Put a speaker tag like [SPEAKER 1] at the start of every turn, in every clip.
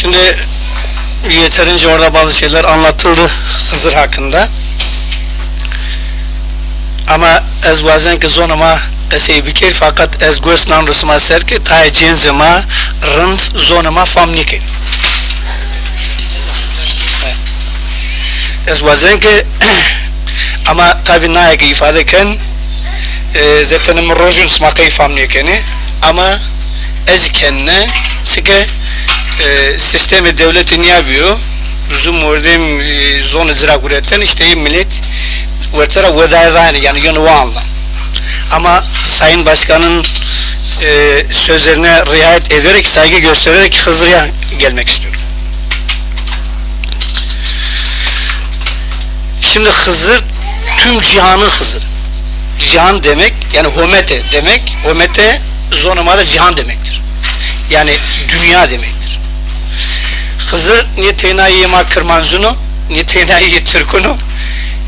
[SPEAKER 1] Şimdi yeterince orada bazı şeyler anlatıldı Hızır hakkında. Ama ez bazen ki zonuma esey bikir fakat ez gösnan rısma ser ki tay cinzima rınd zonuma famnikin. Ez bazen ki ama tabi nayaki ifade eken zaten rojun smakayı famnikeni ama ez kendine sike sistemi devletin yapıyor. Bizim oradayım zon icra kuretten işte millet ortada vedaydan yani yönüvanla. Ama Sayın Başkan'ın sözlerine riayet ederek, saygı göstererek Hızır'a gelmek istiyorum. Şimdi Hızır tüm cihanın Hızır. Cihan demek yani homete demek. Homete zonumada cihan demektir. Yani dünya demektir. Hızır niye tenayi ma kırmanzunu, niye tenayi Türkunu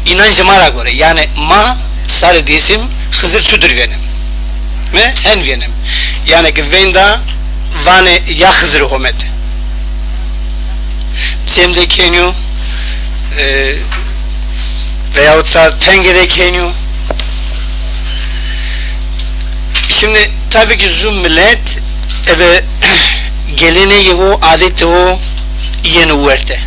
[SPEAKER 1] inancıma göre yani ma sarı disim Hızır çudur benim. Ve en benim. Yani ki venda vane ya Hızır homete. Semde kenyu veyahut da tengede kenyu. Şimdi tabii ki zum millet eve geleneği o, adeti o yeni verte.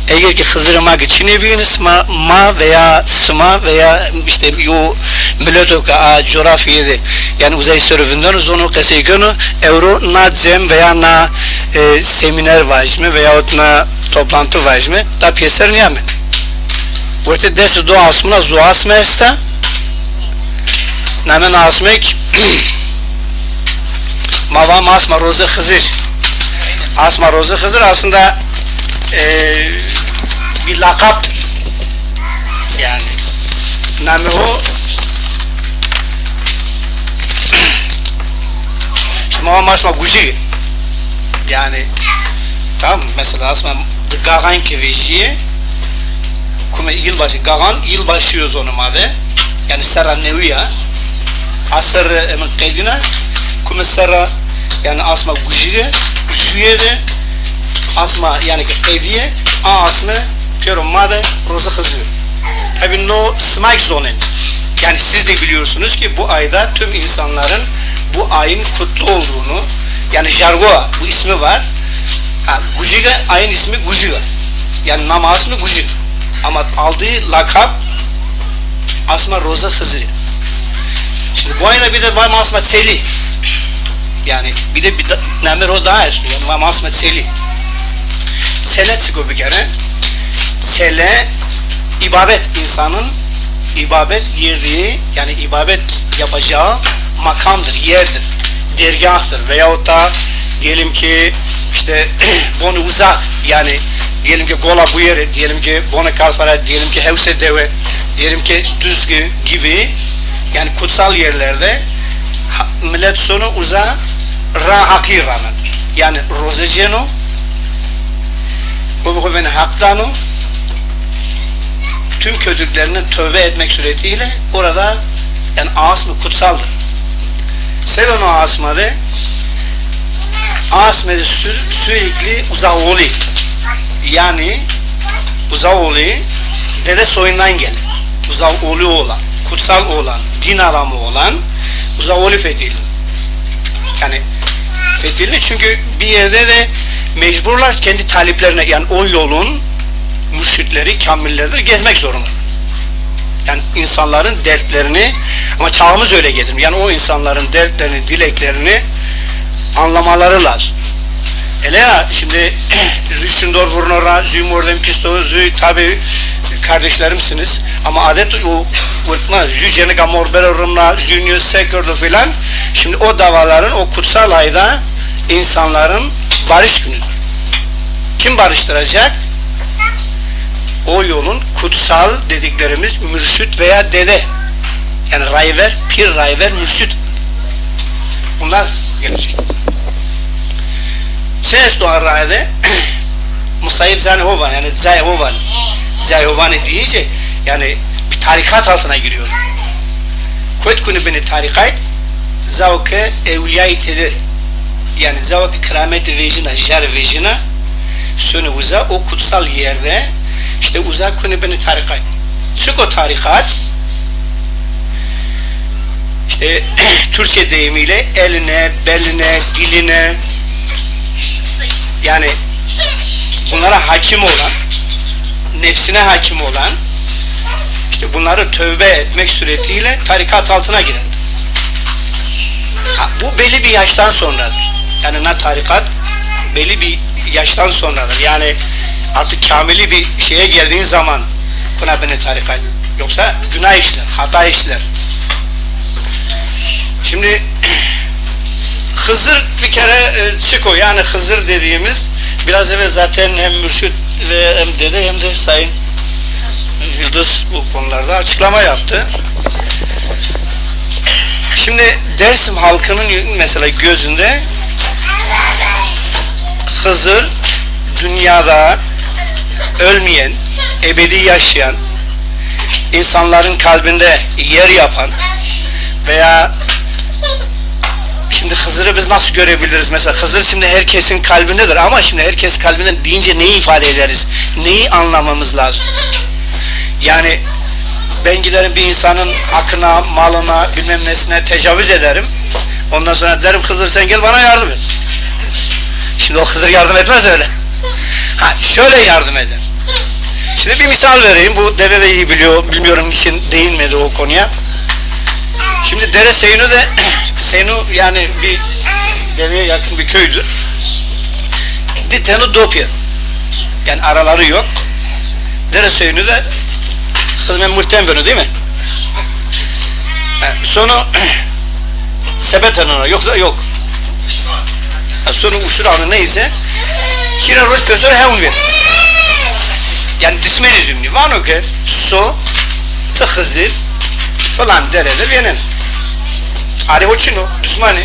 [SPEAKER 1] Eğer ki Hızır'ıma geçinebilirsiniz ma veya sıma veya işte yo millet o ka coğrafyada yani uzay sürüvünden onu keseygonu euro na cem veya na seminer vajme veyahut na toplantı vajme da piyeser niyamen. Verte dersi doğa asmına zoğa asma esta namen asmek mavam asma roze Hızır. Asma roze Hızır aslında bir lakaptır. Yani name o mavam asma guji yani tamam mesela asma gagan kevejiye kuma yılbaşı gagan yılbaşıyoruz onu made yani sara neviya asır emin kaydına kuma sara yani asma gujiye juye de asma yani kaydiye asma pero made roza Hızır. Tabii no smak zonen. Yani siz de biliyorsunuz ki bu ayda tüm insanların bu ayın kutlu olduğunu yani Jargoa bu ismi var. Gujiga ayın ismi Gujiga. Yani namazını Gujiga. Ama aldığı lakap asma roza Hızır. Şimdi bu ayda bir de var asma Seli. Yani bir de namer o daha eski yani var asma Seli. Sele çıkıyor bir kere. Sele ibadet insanın ibadet yerdiği yani ibadet yapacağı makamdır, yerdir, dergahtır veyahut da diyelim ki işte bunu uzak yani diyelim ki gola bu yere, diyelim ki bunu kalfara, diyelim ki hevse deve, diyelim ki düzgü gibi yani kutsal yerlerde millet sonu uza rahaki ramen yani rozeceno bu hüven haktanu tüm kötülüklerini tövbe etmek suretiyle orada yani asmı kutsaldır. Seven o asmada asmada sürekli uzaoğlu yani uzaoğlu dede soyundan gelir. Uzaoğlu olan, kutsal olan, din adamı olan uzaoğlu fethili. Yani fethili çünkü bir yerde de mecburlar kendi taliplerine yani o yolun mürşitleri, kamilleri gezmek zorunda. Yani insanların dertlerini ama çağımız öyle gelir. Yani o insanların dertlerini, dileklerini anlamaları lazım. Hele ya şimdi Züşündor Vurnora, Züymordem Kisto, Züy tabi kardeşlerimsiniz ama adet o vurtma Züjeni Gamorberorumla, Zünyöz Sekurdu filan şimdi o davaların o kutsal ayda insanların barış günüdür. Kim barıştıracak? O yolun kutsal dediklerimiz mürşit veya dede yani rayver, pir rayver, mürşit bunlar gelecek. Ses doğar rayde Musayip Zanhovan yani Zayhovan deyince yani bir tarikat altına giriyor. Kuyt günü beni tarikat zavke evliyayı tedir yani zavak krameti vejina, jar vejina sonu uza o kutsal yerde işte uzak konu beni tarikat. Süko tarikat işte Türkçe deyimiyle eline, beline, diline yani bunlara hakim olan, nefsine hakim olan işte bunları tövbe etmek suretiyle tarikat altına girer. Bu belli bir yaştan sonradır. Yani tarikat belli bir yaştan sonradır. Yani artık kamili bir şeye geldiğin zaman buna beni tarikat. Yoksa günah işler, hata işler. Şimdi Hızır bir kere Çiko yani Hızır dediğimiz biraz evvel zaten hem Mürşit ve hem dede hem de Sayın Yıldız bu konularda açıklama yaptı. Şimdi Dersim halkının mesela gözünde Hızır dünyada ölmeyen, ebedi yaşayan, insanların kalbinde yer yapan veya şimdi Hızır'ı biz nasıl görebiliriz? Mesela Hızır şimdi herkesin kalbindedir ama şimdi herkes kalbinden deyince neyi ifade ederiz? Neyi anlamamız lazım? Yani ben giderim bir insanın hakkına, malına, bilmem nesine tecavüz ederim. Ondan sonra derim Hızır sen gel bana yardım et. Şimdi o Hızır yardım etmez öyle. Şöyle yardım eder. Şimdi bir misal vereyim. Bu dede de iyi biliyor. Bilmiyorum niçin değinmedi o konuya. Şimdi Dere Seynu de Seynu yani bir dereye yakın bir köydür. Ditenu Dopya. Yani araları yok. Dere Seynu de Hızmen Muhtemben'i değil mi? Sonu Sebeten'e yoksa yok. Sonu Uşuran'ı neyse Kira Roş Pesor Heun ver. Yani dismeni zümni. Vano ki so Tıhızır falan derede benim. Ari hoçino düşmanı.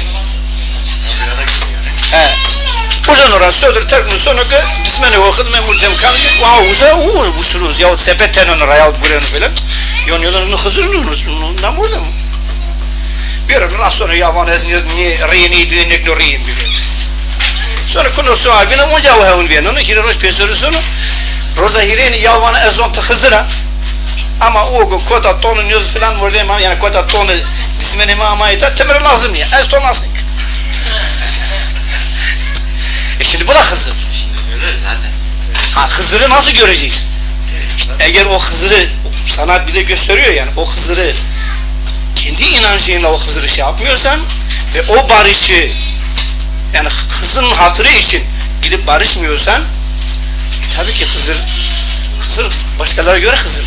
[SPEAKER 1] Uzun orası söylür terkini sonu ki dismeni vakit memurcam kalıyor. Wow uza uçuruz yahut sepetten onlara yahut buraya falan. Yonu Hızır'ın namurda mı? Bir an rast sonra yavan ezniyaz niye reyni düğünlükle reyin biliyor. Sonra konusu abine mucavı heun verin onu kira roş pesörü sonu. Roza hireni yavan ezon Hızır'a. Ama o kota tonu yüz falan burada yani kota tonu dismeni mamayta temir lazım ya. Ez ton asık. Şimdi bu da Hızır.
[SPEAKER 2] Öyle zaten.
[SPEAKER 1] Hızır'ı nasıl göreceksin? İşte eğer o Hızır'ı sana bir de gösteriyor yani o Hızır'ı kendi inancıyla o Hızır'ı şey yapmıyorsan ve o barışı yani Hızır'ın hatırı için gidip barışmıyorsan tabii ki Hızır başkalarına göre Hızır.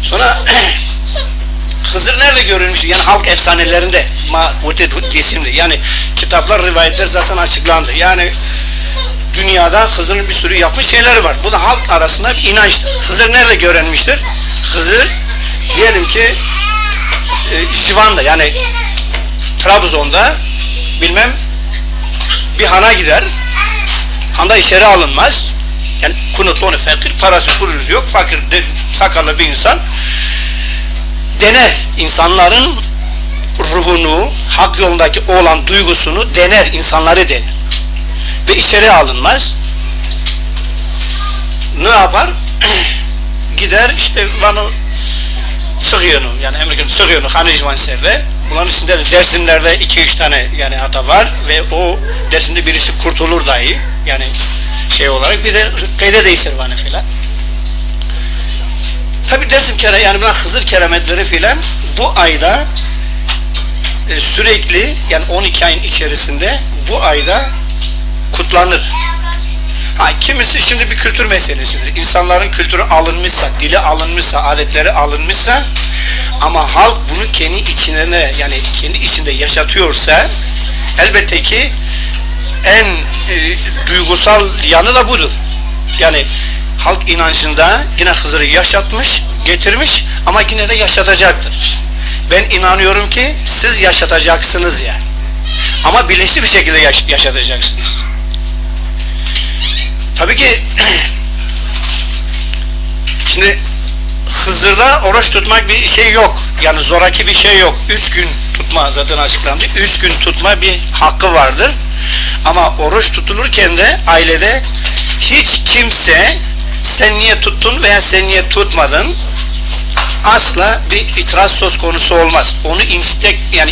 [SPEAKER 1] Sonra Hızır nerede görülmüş? Yani halk efsanelerinde isimli. Yani kitaplar, rivayetler zaten açıklandı. Yani dünyada Hızır'ın bir sürü yapmış şeyleri var. Bu da halk arasında bir inançtır. Hızır nerede görülmüştür? Hızır diyelim ki Jivan'da yani Trabzon'da bilmem bir hana gider. Handa içeri alınmaz. Yani kunutonu fakir, parası pulunuz yok. Fakir, sakallı bir insan dener. İnsanların ruhunu, hak yolundaki olan duygusunu dener, insanları dener. Ve içeri alınmaz. Ne yapar? Gider işte bana Sıgıyonu, yani Amerika'nın Sıgıyonu, Hanıcıvan Ser'de. Bunların içinde de Dersimler'de 2-3 tane yani hata var ve o Dersim'de birisi kurtulur dahi. Yani şey olarak bir de kayda değişir bana filan. Tabi Dersim kere yani buna Hızır kerametleri filan bu ayda sürekli yani 12 ayın içerisinde bu ayda kutlanır. Kimisi şimdi bir kültür meselesidir. İnsanların kültürü alınmışsa, dili alınmışsa, adetleri alınmışsa ama halk bunu kendi içine yani kendi içinde yaşatıyorsa elbette ki en duygusal yanı da budur. Yani halk inancında yine Hızır'ı yaşatmış, getirmiş ama yine de yaşatacaktır. Ben inanıyorum ki siz yaşatacaksınız yani. Ama bilinçli bir şekilde yaşatacaksınız. Tabii ki şimdi Hızır'da oruç tutmak bir şey yok. Yani zoraki bir şey yok. 3 gün tutma zaten açıklandı. 3 gün tutma bir hakkı vardır. Ama oruç tutulurken de ailede hiç kimse sen niye tuttun veya sen niye tutmadın asla bir itiraz söz konusu olmaz. Onu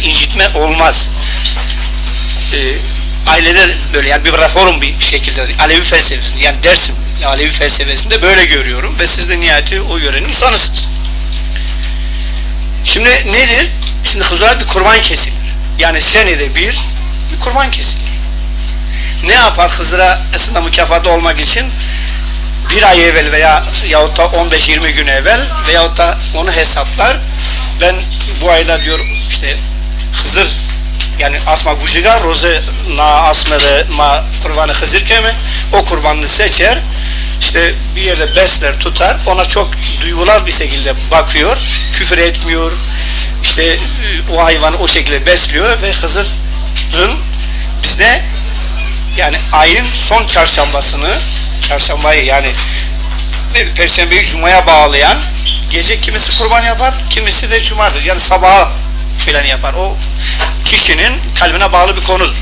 [SPEAKER 1] incitme olmaz. Ailede böyle yani bir reform bir şekilde Alevi felsefesinde yani dersim Alevi felsefesinde böyle görüyorum ve siz de nihayeti o yörenin insanısınız. Şimdi nedir? Şimdi Hızır'a bir kurban kesilir. Yani senede bir kurban kesilir. Ne yapar Hızır'a aslında mükafatı olmak için? Bir ay evvel yahut da 15-20 gün evvel veyahut da onu hesaplar. Ben bu ayda diyor işte Hızır yani asma gujiga roze na asmede ma kurbanı Hızır kemi o kurbanını seçer. İşte bir yerde besler tutar. Ona çok duygular bir şekilde bakıyor. Küfür etmiyor. İşte o hayvanı o şekilde besliyor ve Hızır'ın bizde yani ayın son çarşambayı yani Perşembeyi Cuma'ya bağlayan gece kimisi kurban yapar, kimisi de Cuma'dır. Yani sabaha filan yapar. O kişinin kalbine bağlı bir konudur.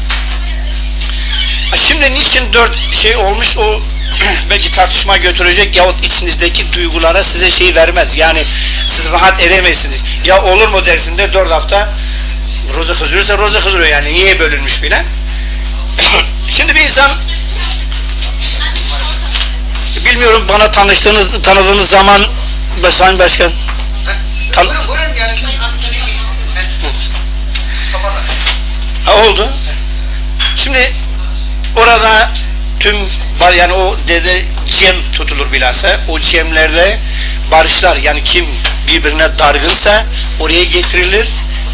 [SPEAKER 1] Şimdi niçin 4 şey olmuş o belki tartışma götürecek yahut içinizdeki duygulara size şey vermez. Yani siz rahat edemezsiniz. Ya olur mu dersinde 4 hafta roza kızıyorsa roza kızıyor yani niye bölünmüş filan. Şimdi bir insan bilmiyorum bana tanıdığınız zaman Sayın Başkan
[SPEAKER 2] Buyurun yani.
[SPEAKER 1] oldu. Şimdi orada tüm yani o dede cem tutulur bilhassa. O cemlerde barışlar yani kim birbirine dargınsa oraya getirilir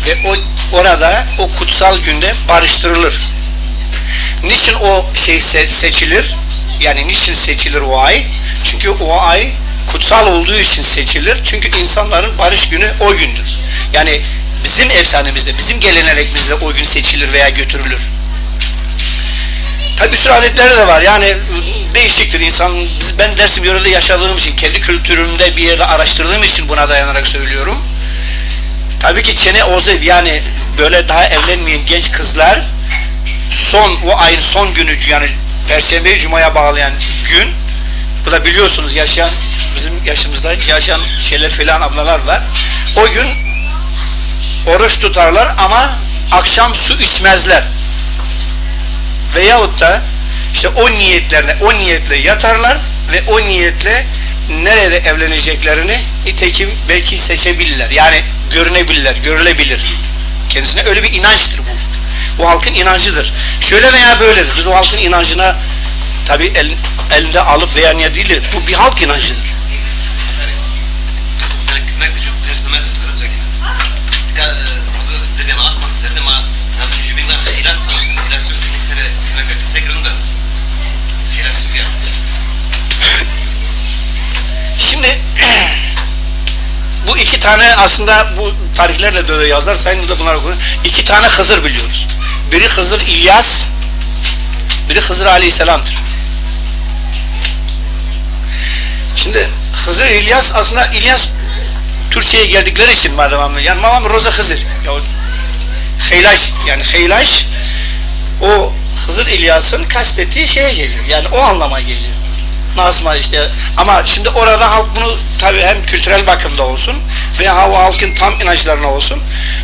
[SPEAKER 1] ve orada o kutsal günde barıştırılır. Niçin o şey seçilir? Yani niçin seçilir o ay? Çünkü o ay kutsal olduğu için seçilir. Çünkü insanların barış günü o gündür. Yani bizim efsanemizde, bizim geleneklerimizde o gün seçilir veya götürülür. Tabi bir sürü adetleri de var. Yani değişiktir insan. Ben Dersim yörede yaşadığım için, kendi kültürümde bir yerde araştırdığım için buna dayanarak söylüyorum. Tabii ki çene ozev yani böyle daha evlenmeyen genç kızlar o ayın son günü yani Perşembeyi Cuma'ya bağlayan gün, bu da biliyorsunuz bizim yaşımızda yaşayan şeyler filan ablalar var. O gün oruç tutarlar ama akşam su içmezler. Veyahut da işte o niyetle yatarlar ve o niyetle nerede evleneceklerini nitekim belki seçebilirler. Yani görülebilir. Kendisine öyle bir inançtır bu. O halkın inancıdır. Şöyle veya böyledir. Biz o halkın inancına tabi elinde alıp veya niye değildir. Bu bir halk inancıdır. Şimdi bu iki tane aslında bu tarihlerle de yazar. Sayın da bunlar okuyor. 2 tane Hızır biliyoruz. Biri Hızır İlyas, biri Hızır Aleyhisselam'dır. Şimdi Hızır İlyas aslında İlyas Türkiye'ye geldikleri için yani mamam Roza Hızır. Heylaş yani Heylaş o Hızır İlyas'ın kastettiği şeye geliyor. Yani o anlama geliyor. Nasma işte ama şimdi orada halk bunu tabii hem kültürel bakımda olsun veya o halkın tam inançlarına olsun.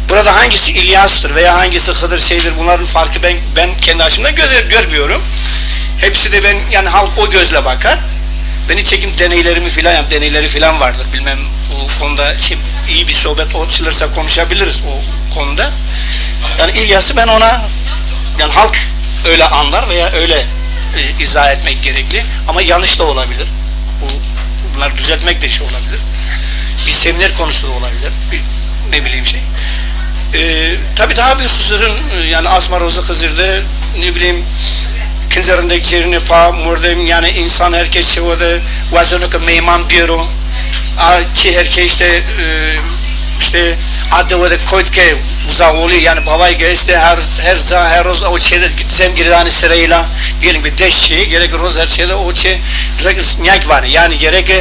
[SPEAKER 1] Burada hangisi İlyas'tır veya hangisi Hıdır şeydir bunların farkı ben kendi açımdan görmüyorum. Hepsi de yani halk o gözle bakar. Beni çekim deneyleri filan vardır. Bilmem bu konuda iyi bir sohbet açılırsa konuşabiliriz o konuda. Yani İlyas'ı ben ona yani halk öyle anlar veya öyle izah etmek gerekli ama yanlış da olabilir. Bunları düzeltmek de olabilir. Bir seminer konusu da olabilir. Ne bileyim şey. Tabii daha bir Hızır'ın yani Asma Roza Hızır'da ne bileyim kinzerindeki yerini murdem yani insan herkes çevada vazonuk meyman biro ki herkes işte adevade koytke uzağılıyor yani babay geçti her roz o şeyde sem girdani sırayla diyelim bir deş şeyi gerek roz her şeyde o şey direkt nyak var yani gerek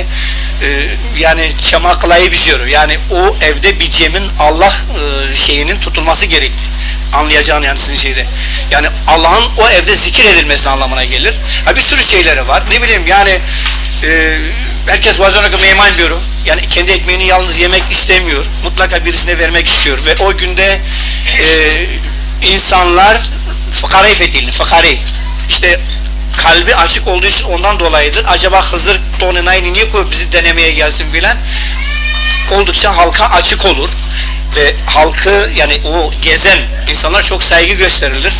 [SPEAKER 1] yani çamaklayı biziyor. Yani o evde bir Cem'in Allah şeyinin tutulması gerekti. Anlayacağın yani sizin şeyde. Yani Allah'ın o evde zikir edilmesine anlamına gelir. Ha, bir sürü şeyleri var. Ne bileyim yani herkes bazen meyman diyor. Yani kendi ekmeğini yalnız yemek istemiyor. Mutlaka birisine vermek istiyor. Ve o günde insanlar fıkarayı fethedildi. Fıkarayı. İşte kalbi açık olduğu için ondan dolayıdır. Acaba Hızır Tonenay'ını niye koyup bizi denemeye gelsin filan. Oldukça halka açık olur. Ve halkı yani o gezen insanlar çok saygı gösterilir.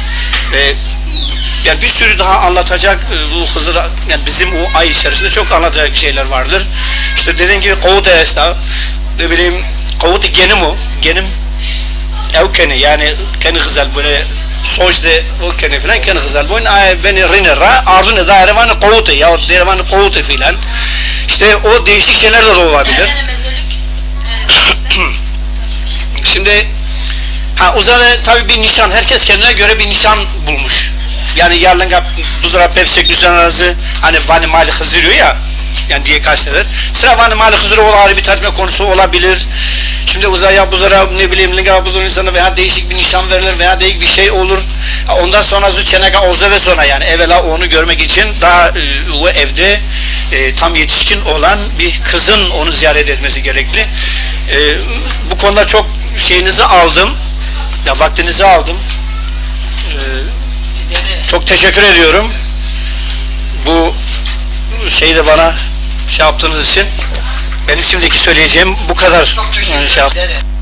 [SPEAKER 1] Ve yani bir sürü daha anlatacak bu Hızır, yani bizim o ay içerisinde çok anlatacak şeyler vardır. İşte dediğim gibi Kavut Esna, ne bileyim Kavut Genim o, Genim Evkeni yani kendi Hızal böyle sojde o kene filan kendi Hızal boyun beni rinera ardını da erevanı Kavut'u yahut erevanı Kavut'u filan. İşte o değişik şeyler de olabilir. Şimdi uzara tabii bir nişan, herkes kendine göre bir nişan bulmuş. Yani yarlınga buzara pevsek nişanlarızı hani vani mali hızırıyor ya yani diye karşılar. Sıra vani mali hızırıyor olan bir tartışma konusu olabilir. Şimdi uzaya buzara ne bileyim linga buzara insana veya değişik bir nişan verilir veya değişik bir şey olur. Ondan sonra çenega olza ve sonra yani evvela onu görmek için daha o evde tam yetişkin olan bir kızın onu ziyaret etmesi gerekli. Bu konuda çok şeyinizi aldım. Ya vaktinizi aldım. Çok teşekkür ediyorum. Bu şeyi de bana şey yaptığınız için. Benim şimdiki söyleyeceğim bu kadar.
[SPEAKER 2] Çok teşekkür
[SPEAKER 1] şey
[SPEAKER 2] ederim.